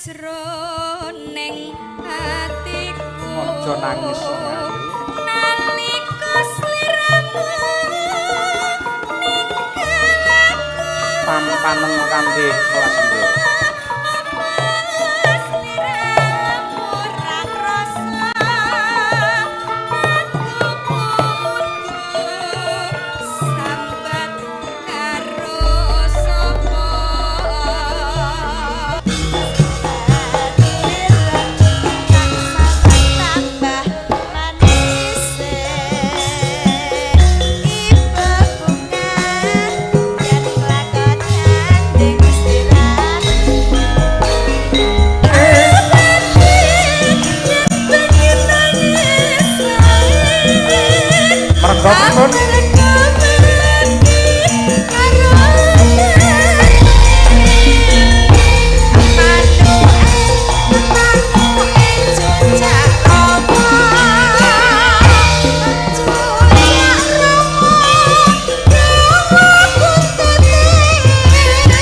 jroning atiku aja nangis nalika sliramu ninggalaku pampanen kanthi kelas nduk sliramu ora krasa aku butuh sambat karo sapa mergo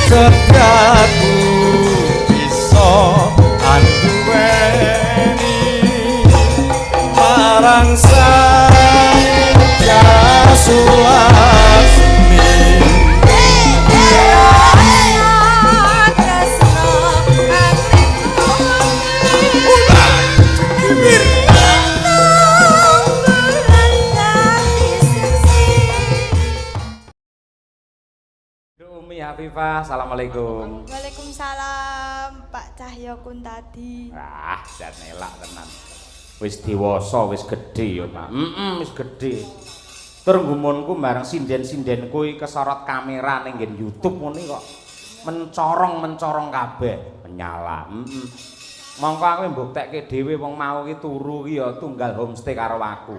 setiaku bisa anduweni marang sang Jasulasmi Umi Hafifah, assalamualaikum. Waalaikumsalam Pak Cahyo Kuntadi. Ah, dan elak tenan. Wis dewasa, wis gedhe ya, Pak. Wis gedhe. Tur nggumunku bareng sinden-sindenku iki kesorot kamera ning nggen YouTube ngene kok. Mencorong-mencorong kabeh, menyala. Mongko aku mbuktekke dhewe wong mau iki turu iki ya tunggal homestay karo aku.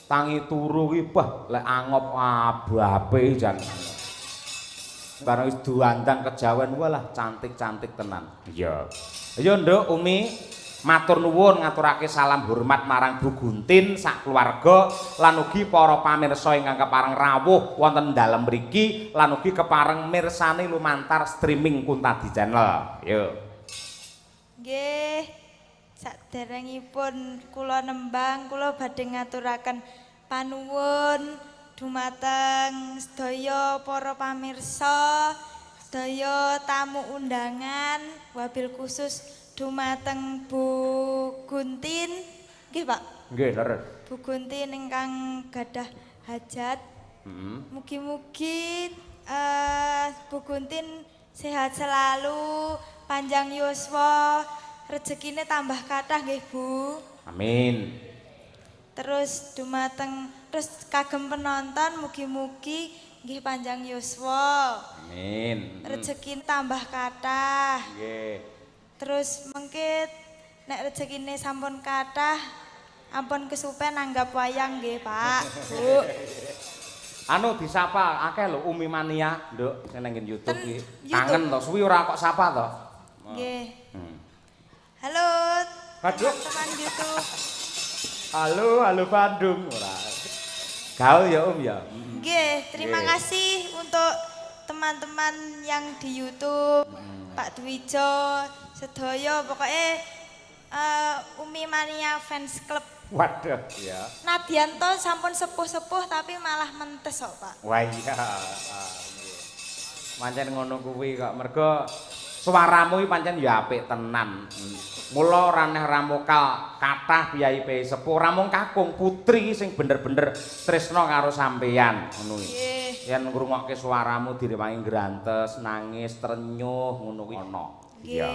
Tangi turu iki bah lek angop abape jan. Barang wis duandang kejawen walah cantik-cantik tenan. Iya. Ya Nduk Umi, matur nuwun ngaturake salam hormat marang Bu Guntin sak keluarga lan ugi para pamirsa ingkang kepareng rawuh wonten dalem mriki lan ugi kepareng mirsani lumantar streaming Kuntadi Channel. Yo. Nggih. Saderengipun kula nembang kula badhe ngaturaken panuwun dumateng sedaya para pamirsa, sedaya tamu undangan, wabil khusus dumateng Bu Guntin. Nggih, Pak. Nggih, leres. Bu Guntin ingkang gadah hajat. Mugi-mugi Bu Guntin sehat selalu, panjang yuswa, rezekine tambah kathah nggih, Bu. Amin. Terus kagem penonton mugi-mugi nggih panjang yuswa. Amin. Rezeki tambah kathah. Nggih. Terus mengke nek rezekine sampun kathah ampun kesupen anggap wayang nggih, Pak. Bu. Anu disapa akeh lho Umi Mania, Nduk, sing nang YouTube iki. Kangen to, suwi ora kok sapa to. Nggih. Halo. Aduh. Teman YouTube. Halo Bandung ora. Gaul ya Om ya. Nggih, terima kasih untuk teman-teman yang di YouTube, Pak Dwijo, sedaya pokoknya Umi Mania Fans Club. Waduh, ya. Nadianto sampun sepuh-sepuh tapi malah mentes kok, Pak. Wah iya. Pancen ngono kuwi kok mergo suaramu iki pancen ya apik tenan. Mula raneh ramokal kathah piyai sepuh ramung kakung putri sing bener-bener tresna karo sampeyan ngono iki. Yen ngrungokke suaramu direwangi grantes, nangis, trenyuh ngono kuwi ana. Iya.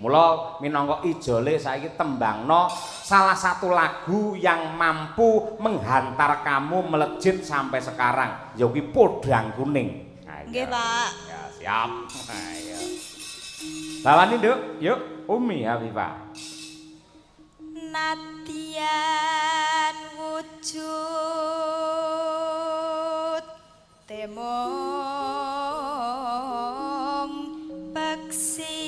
Mula minangka ijole saiki tembangno salah satu lagu yang mampu menghantar kamu melejit sampai sekarang. Ya kuwi Podang Kuning. Nggih, Pak. Ya, siap. Ayo. Bawani, Nduk. Yuk, Umi Hafifah. Nadyan wujud temong peksi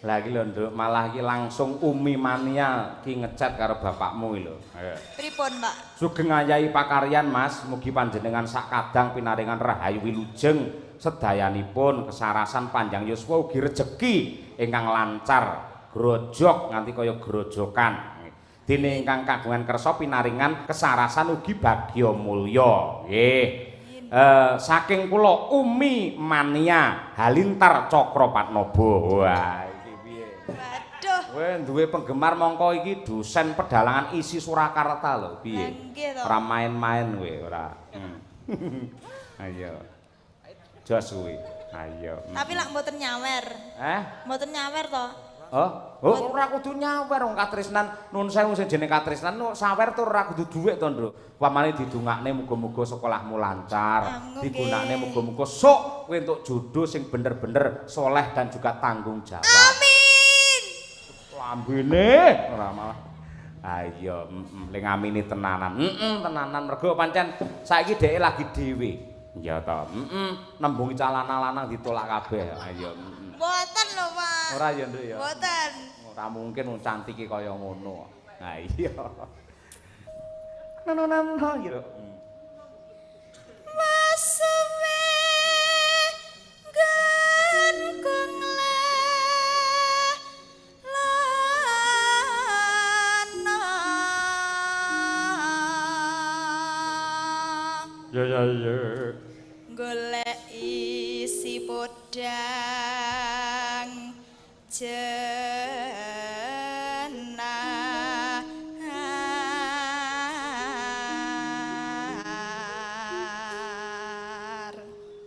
Lagi lho Nduk, malah iki langsung Umi Mania ki ngechat karo bapakmu lho. Ayo. Pripun, Pak? Sugeng ayahi pakaryan Mas, mugi panjenengan sakadang pinaringan rahayu wilujeng sedayanipun kesarasan panjang yuswa ugi rejeki ingkang lancar, grojok nganti kaya grojokan. Dene ingkang kagungan kersa pinaringan kesarasan ugi bagya mulya. Nggih. Saking kula Umi Mania Halintar Cakropatnaba. Wah. Waduh. Kowe duwe penggemar mongko iki dosen pedalangan isi Surakarta lho, piye? Ora main-main kowe, ora. Ayo. Jos kuwi. Ayo. Tapi lak mboten nyawer. Mboten nyawer to? Ora kudu nyawer wong katresnan. Nuwun sewu sing jeneng katresnan sawer tur ora kudu dhuwit to, Nduk. Pamane didongakne muga-muga sekolahmu lancar, digunakne muga-muga sok kowe entuk jodoh sing bener-bener soleh dan juga tanggung jawab. Amin. Lambene ora malah. Ayo, ling amini tenanan. Tenanan mergo pancen saiki dheke lagi dhewe. Ya to. Nembung calana lanang ditolak kabeh. Ayo. Mboten lho, Pak. Ora ya, Nduk ya. Mboten. Ora mungkin wong cantike kaya ngono. Nah iya. Nononan gitu. Masuwe gangkung lana. Ya. Golek isi podang jenar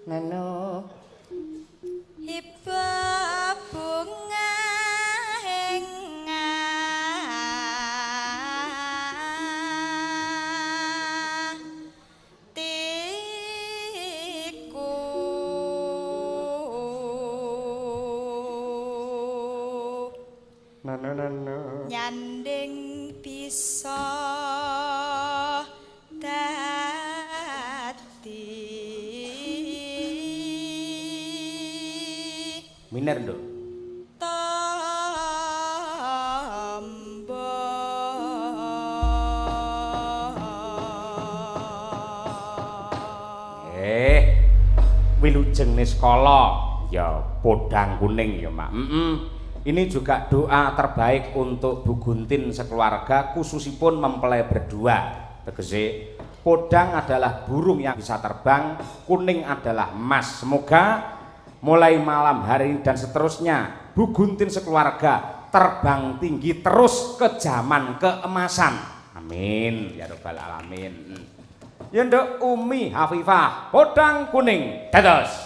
Nano iba bunga Nano nyanding bisa dadi miner Nduk. tombo Wilujeng Niskala ya podang kuning ya Mak. Ini juga doa terbaik untuk Bu Guntin sekeluarga, khususipun mempelai berdua. Tegese podang adalah burung yang bisa terbang, kuning adalah emas. Semoga mulai malam hari ini dan seterusnya Bu Guntin sekeluarga terbang tinggi terus ke zaman keemasan. Amin ya rabbal alamin. Ya Nduk Umi Hafifah podang kuning dados.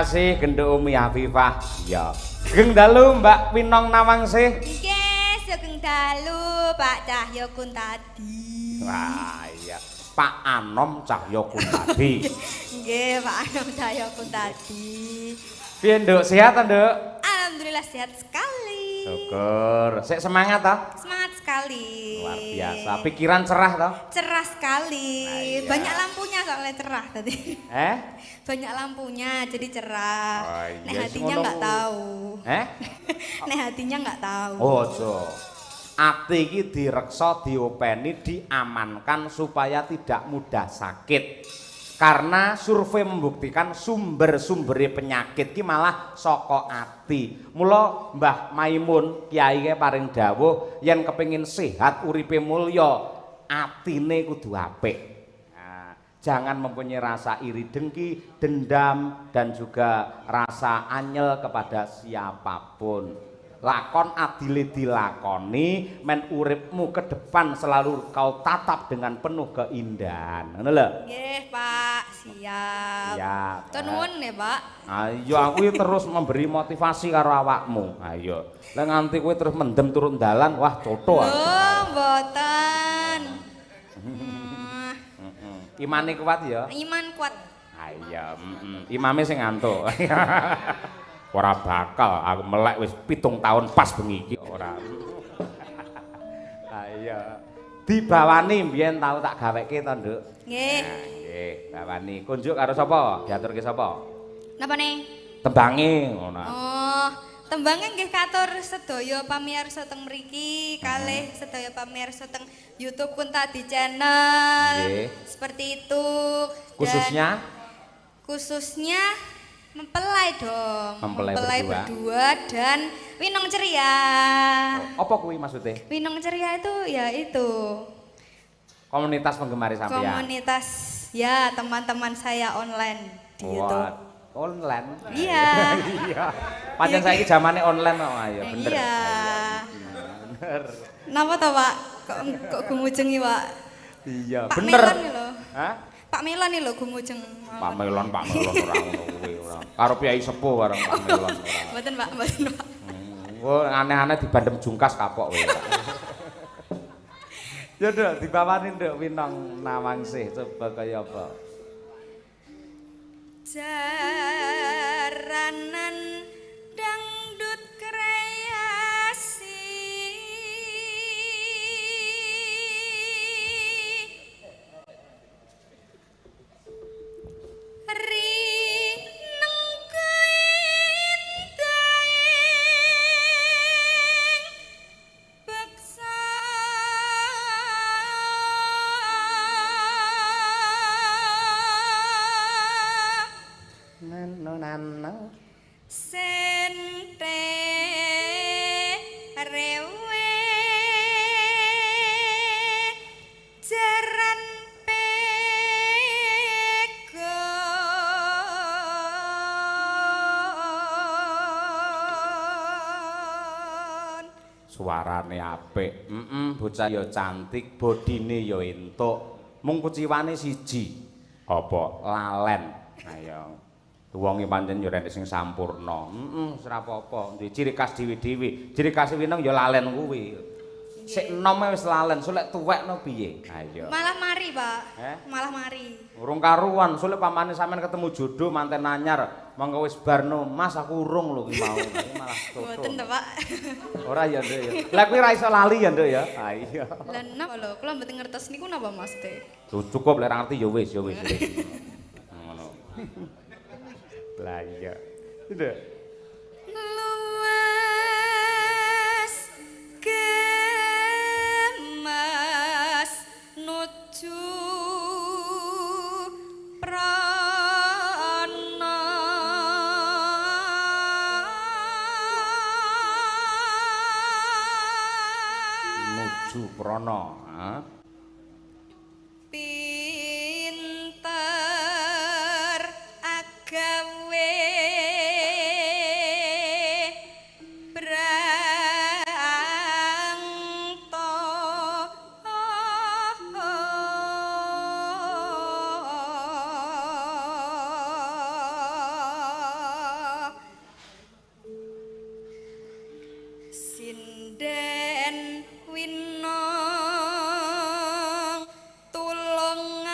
kasih genduk Umi Afifah. Ya. Geng dalu Mbak Winong Nawangsih. Nggih, sugeng dalu Pak Cahyo Kuntadi. Wah, iya. Pak Anom Cahyo Kuntadi. Nggih, Pak Anom Cahyo Kuntadi. Piye, Nduk? Sehat ta, Nduk? Alhamdulillah sehat sekali. Syukur. Sik semangat ta? Semangat sekali. Luar biasa. Pikiran cerah toh? Cerah sekali. Nah, iya. Banyak lampunya soalnya cerah tadi. Banyak lampunya jadi cerah. Oh, iya, Nek hatinya nggak tahu. Nek hatinya nggak tahu. Oh, so. Ati iki direksa, diopeni, diamankan supaya tidak mudah sakit. Karena survei membuktikan sumber-sumbere penyakit ki malah saka ati. Mula Mbah Maimun kiai paring dawuh yen kepengin sehat uripe mulya, atine kudu apik. Nah, jangan mempunyai rasa iri dengki, dendam dan juga rasa anyel kepada siapapun. Lakon adile dilakoni, men uripmu ke depan selalu kau tatap dengan penuh keindahan. Ngono lho. Nggih, Pak. Siap. Siap. Tur nuwun ya, Pak. Ayo aku terus memberi motivasi karo awakmu. Ayo. Lah nganti kowe terus mendem turun dalan, wah coto. Lho, mboten. Imane kuat ya? Iman kuat. Ayo, imame sing ngantuk. Ora bakal aku melek wis 7 tahun pas bengi iki ora. Ayo. Dibawani mbiyen tau tak gaweke to, Nduk. Nggih. Nah, nggih, bawani. Kunjuk karo sapa? Diaturke sapa? Napa nih? Tembange ngono. Oh, tembange nggih katur sedaya pamirsa teng mriki, kalih sedaya pamirsa teng YouTube Kuntadi Channel. Nggih. Seperti itu. Khususnya mempelai dong. Mempelai berdua dan Winong Ceria. Apa kuwi maksudnya? Winong Ceria itu ya itu. Komunitas penggemar sampean. Komunitas ya teman-teman saya online di YouTube. Online. Iya. Iya. Pancen saiki zamane online kok ayo bener. Iya. Bener. Napa to, Pak? Kok gumujengi, Pak? Iya, Pak bener. Melon nih lho. Hah? Pak Melon nih lho gumujeng. Pak Melon ora ngono kuwi ora. Karo Piai Sepuh bareng Pak Melon ora. Mboten, Pak, mboten, Pak. Oh, aneh-aneh dibandem jungkas kapok kowe. Ya Nduk, dibawani Nduk Winong Nawangsih coba kaya apa? Jaranan dangdut kreasi Suarane apik. Bocah ya cantik, bodine ya entuk. Mung kuciwane siji. Apa? Lalen. Ayo. Wonge pancen ya rene sing sampurna. Ora apa-apa. Duwe ciri khas dhewe-dhewe. Ciri khas wineng ya lalen kuwi. Sik enom wis lalen, sulek tuwekno piye? Ayo. Malah mari, Pak. Malah mari. Urung karuan, sulek pamane sampean ketemu jodoh manten anyar, mangko wis barno, Mas aku urung lho ki mau. Malah tutuk. Mboten to, Pak. Ora ya, Nduk ya. Lah kuwi ra iso lali ya, Nduk ya. Ha iya. Lah napa lho, kula mboten ngertos niku napa Mas Teh? Cukup lek ra ngerti ya wis, ya wis. Ngono. Lah iya. Nduk. Luwes kemas nuju prana Nuju prana, pinter agawe sinden winong tulung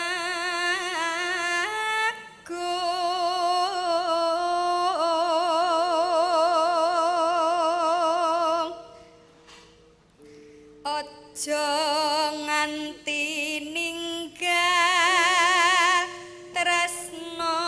agung aja nganti ninggal tresno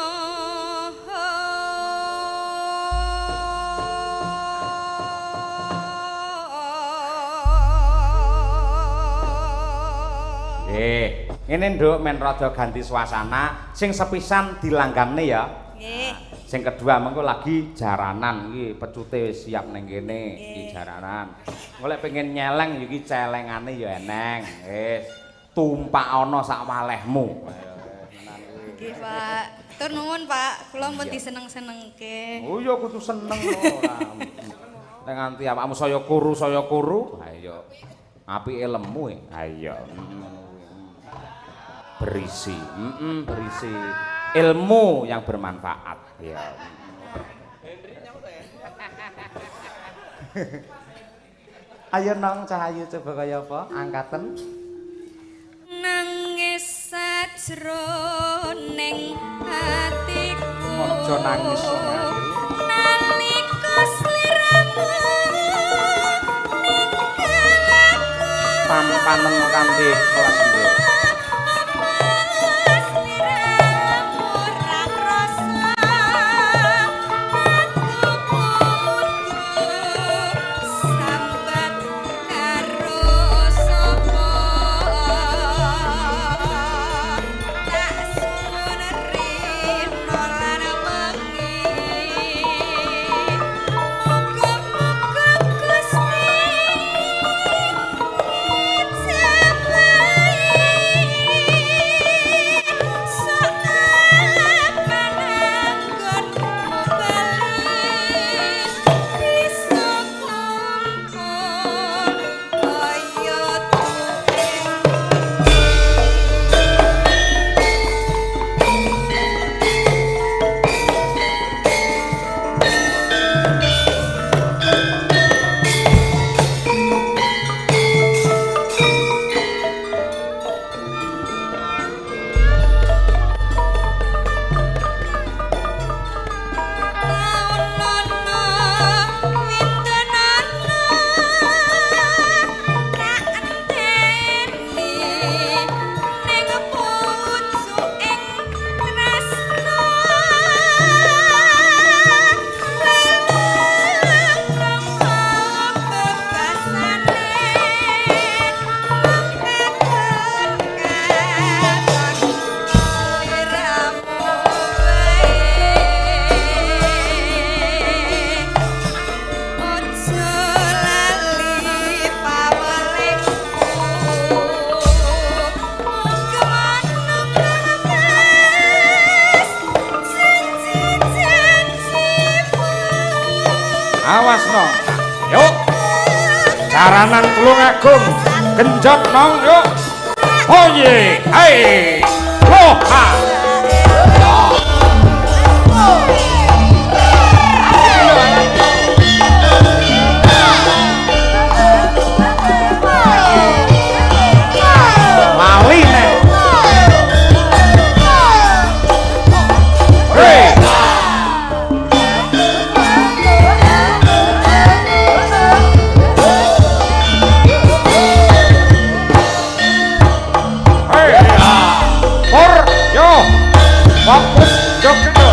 Ngene Nduk men rada ganti suasana, sing sepisan dilanggamne ya. Nggih. Sing kedua mengko lagi jaranan iki pecute wis siap ning kene iki jaranan. Golek pengen nyeleng iki celengane ya eneng. Wis tumpak ana sak walehmu. Nggih, Pak. Tur nuwun, Pak. Kula pun diseneng-senengke. Oh ya kudu seneng ora. Nek nganti awakmu saya kuru. Ha iya. Apike lemu. Ha iya. Berisi, berisi ilmu yang bermanfaat. Ya. Ayo nang Cahayu coba kaya apa? Angkaten. Nangis sajroning atiku. Aja nangis Cahayu. Nalika sliramu ninggalaku. Pampanen kanthi kelas nduk. Karanan Tulungagung genjot nong yuk. Oye, hai, loha. Lali nih. Hey. Fokus joget yo.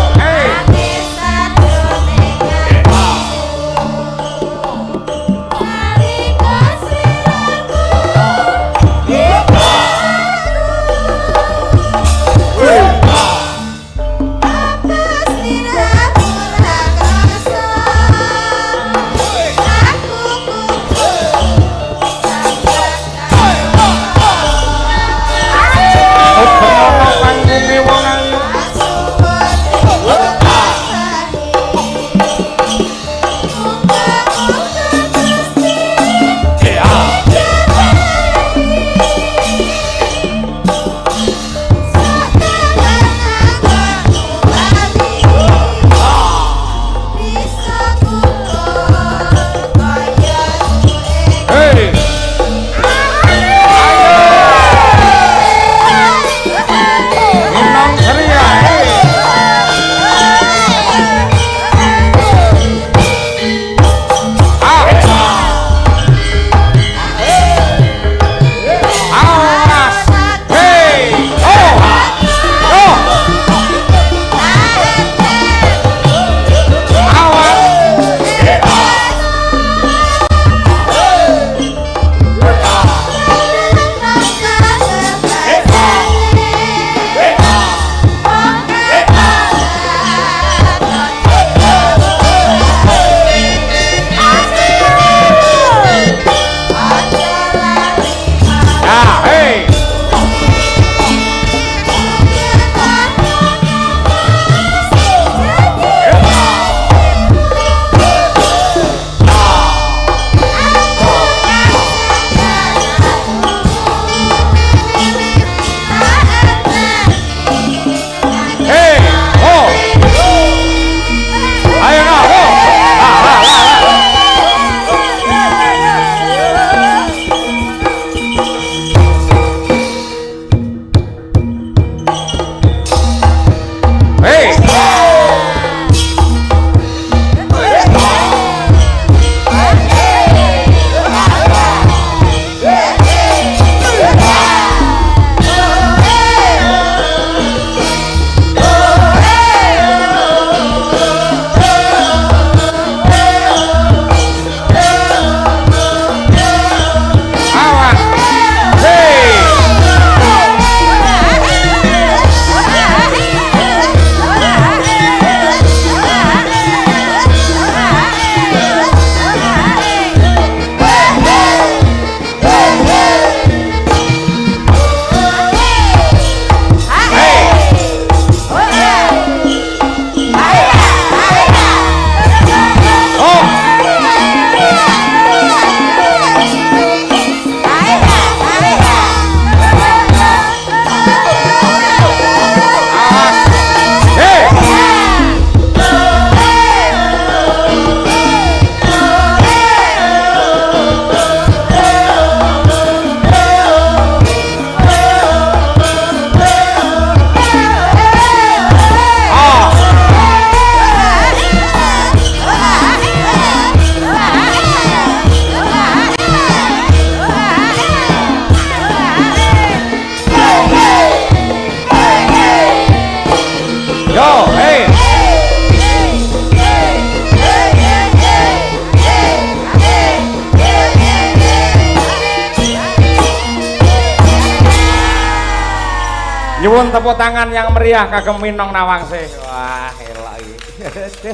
Nyuwun tepuk tangan yang meriah kagem Minong Nawangse. Wah, elok iki.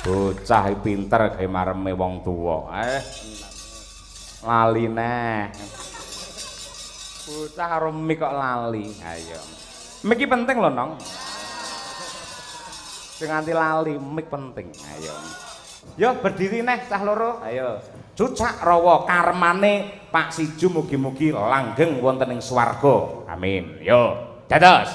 Bocah pinter gawe mareme wong tuwa. Lali neh. Bocah karo mik kok lali. Ayo. Mik iki penting lho, Nong. Sing nganti lali mik penting. Ayo. Yo berdiri neh cah loro. Ayo. cucak rawa karmane Pak Siju mugi-mugi langgeng wonten ing swarga. Amin. Yo, dados.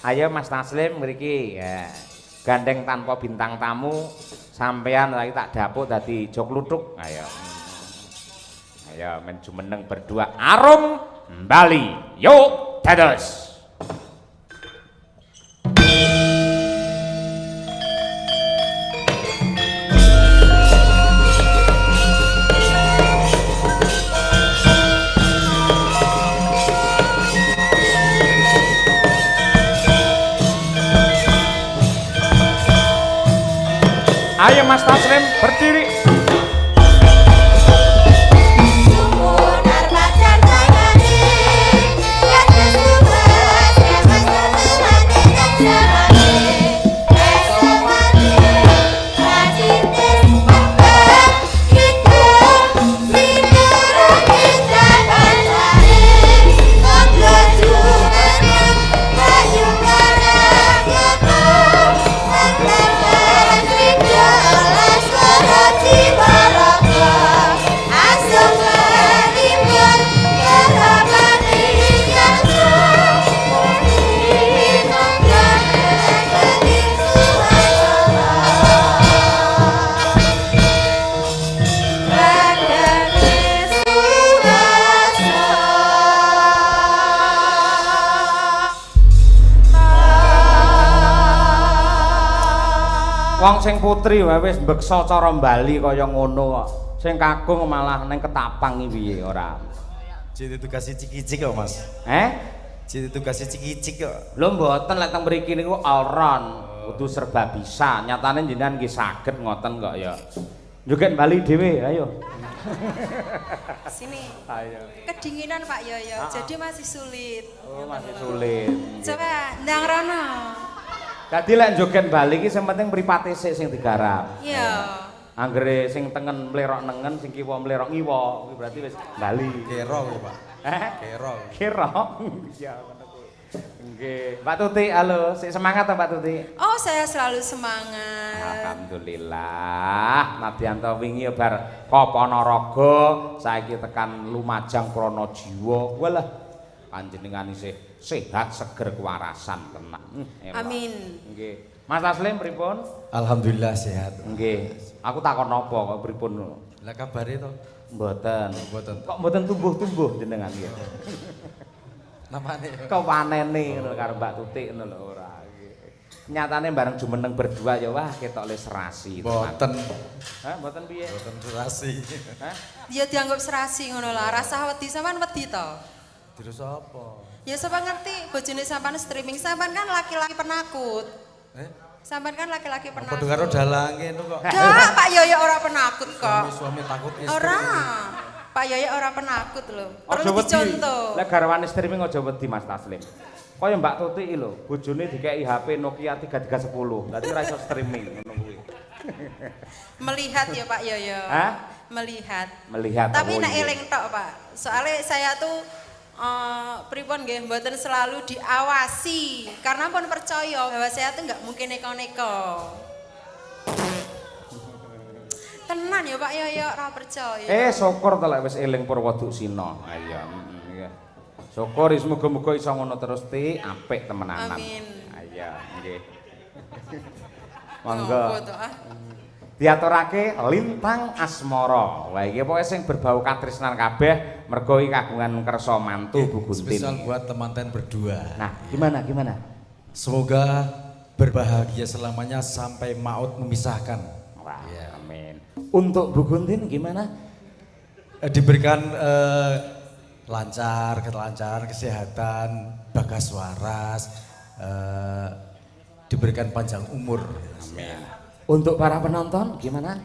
Ayo Mas Taslim mriki ya. Gandeng tanpa bintang tamu sampean lagi tak dapuk dadi jok lutuk. Ayo. Ayo menjumeneng berdua arum Bali. Yuk dados. Ayo Mas Taslim berdiri. Let's go! Wong sing putri wae wis mbeksa cara Bali kaya ngono kok. Sing kakung malah ning Ketapang iki piye ora. Jadi tugasnya cicik kok Mas. Jadi tugasnya cicik kok. Lho mboten lek teng mriki niku all round, kudu serba bisa. Nyatane jenengan nggih saged ngoten kok ya. Joget Bali dhewe, ayo. Sini. Ayo. Kedinginan Pak Yoyo, jadi masih sulit. Oh, masih sulit. Coba ndang rono. Dadi lek joget Bali iki sing penting mripate sik sing digarap. Iya. Anggere sing tengen mlerok nengen, sing kiwa mlerok ngiwa, kuwi berarti wis Bali. Kero lho Pak. Kero. Kira. Iya ngono kuwi. Nggih. Mbak Tuti, halo, sik semangat ta Mbak Tuti? Oh, saya selalu semangat. Alhamdulillah. Nadyanto wingi bar Ponorogo, saiki tekan Lumajang Pronojiwo. Walah, panjenengan isih sehat, seger, kewarasan tenan. Amin. Nggih. Mas Taslim pripun? Alhamdulillah sehat. Nggih. Aku takon napa kok pripun? Lah kabare to? Mboten. Mboten. Kok mboten tumbuh-tumbuh jenengan nggih. Namane Kok panene ngono karo Mbak Tutik ngono lho ora. Nyatane bareng jumeneng berdua ya wah ketok le serasi. Mboten. Hah, mboten piye? Mboten serasi. Hah? Ya dianggap serasi ngono lah. Rasa wedi sampean wedi to? Terus apa? Ya sampean ngerti bojone sampean streaming sampean kan laki-laki penakut. Sampean kan laki-laki penakut. Padha karo dalange itu kok. Enggak, Pak Yoyo ora penakut kok. Suami takut istri. Ora. Pak Yoyo ora penakut lho. Perlu dicontoh. Lek garwane streaming aja wedi Mas Taslim. Kaya Mbak Tuti iki lho, bojone dikeki HP Nokia 3310. Dadi ora iso streaming ngono kuwi. Melihat ya Pak Yoyo. Hah? Melihat. Melihat. Tapi oh, nek iya. eling tok, Pak. Soalnya saya tuh pripun nggih mboten selalu diawasi karena pun percaya bahwa saya tuh nggak mungkin neko-neko. Tenan ya Pak Yoyo ora percaya. Syukur to lek wis eling Purwoduksina. Iya, nggih. Syukur muga-muga iso ngono terus ti apik temenanan. Amin. Iya, nggih. Monggo. Ngopo to ah? Diaturake Lintang Asmara. Wah iki pokoke sing berbau katresnan kabeh mergo iki kagungan kersa mantu Bu Guntin. Spesial buat teman-teman berdua. Nah, gimana? Semoga berbahagia selamanya sampai maut memisahkan. Wah, ya. amin. Untuk Bu Guntin gimana? Diberikan kelancaran, kesehatan, bagas waras, diberikan panjang umur. Amin. Untuk para penonton gimana?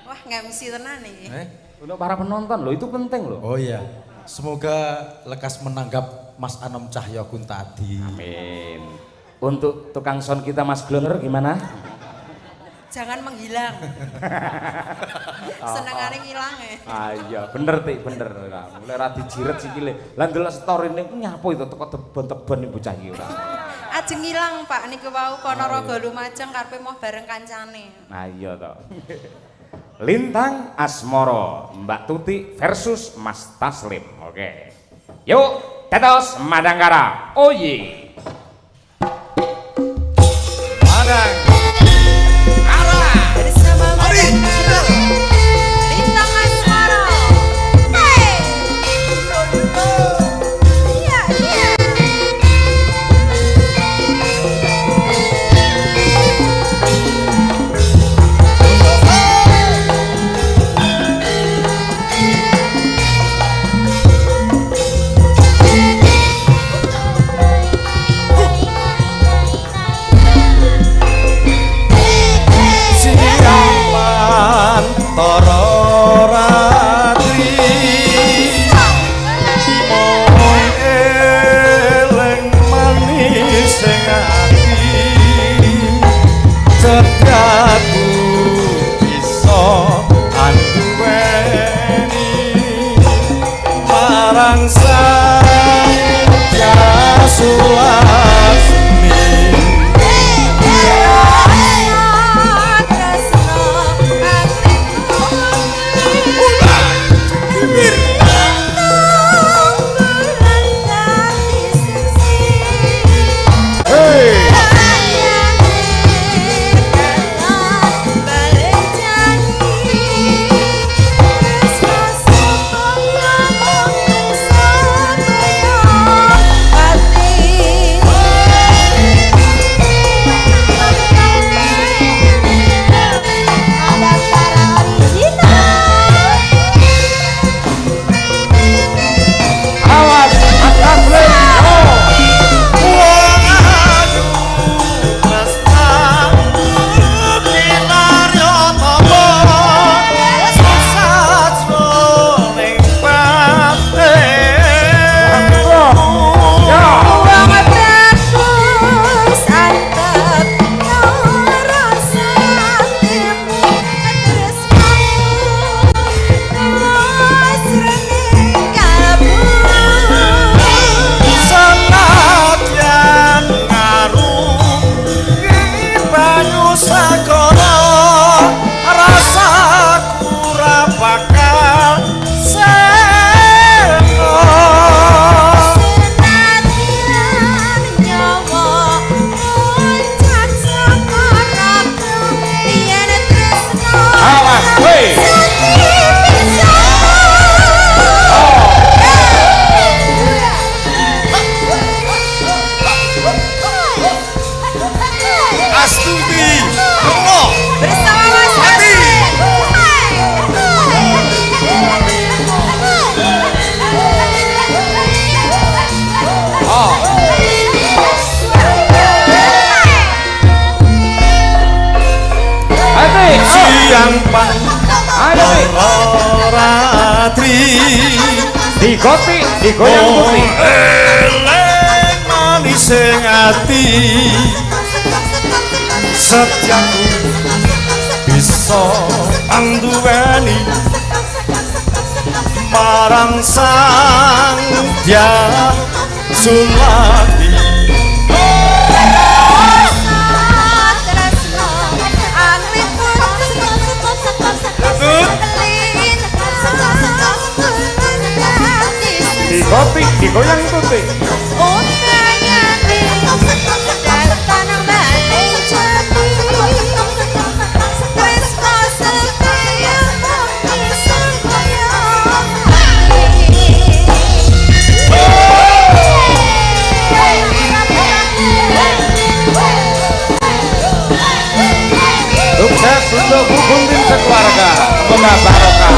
Wah, nge-MC tenan iki. Untuk para penonton loh itu penting loh. Oh iya, semoga lekas menanggap Mas Anom Cahyo Kuntadi. Amin. Untuk tukang sound kita Mas Gloner gimana? Jangan menghilang. Senengane ngilang ya. Iya, bener Tik, bener. Mulai ra dijiret sikile. Lah ndelok story niku nyapo itu teko tebon-tebon ibu cah iki ora. Ajeng ngilang Pak niku wau Ponorogo Lumajang karepe mau bareng kancane. Nah iya to. Lintang Asmara, Mbak Tuti versus Mas Taslim. Oke. Yuk, tetos Madangkara. Oh ye. Madang. Bersama Madangkara. Lintang Asmara. Hey. Iya, iya. Siapan toro ratri mong eleng manis sing ati setiaku bisa anduweni marang sang Yasulasmi. ratri digoyang tutik eleng manis ati setiaku bisa anduweni marang sang dia sulati digoyang tutik sukses untuk Gunting sekeluarga semoga barokah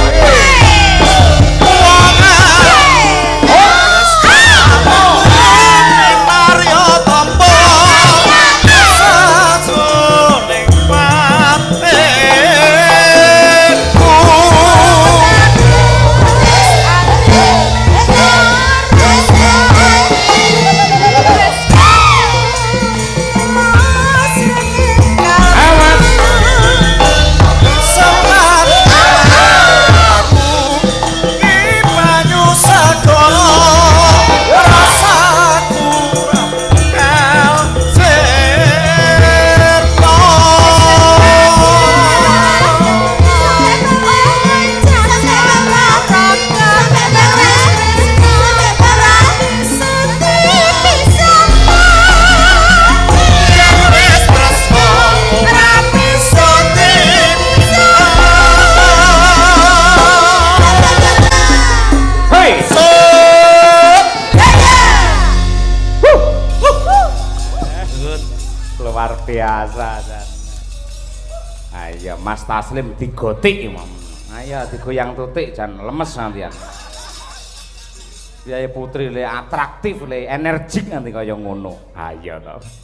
luar biasa dan ayo Mas Taslim digotik imam ayo digoyang tutik jan lemes nantian biaya putri le atraktif le energik nanti kaya ngono ayo toh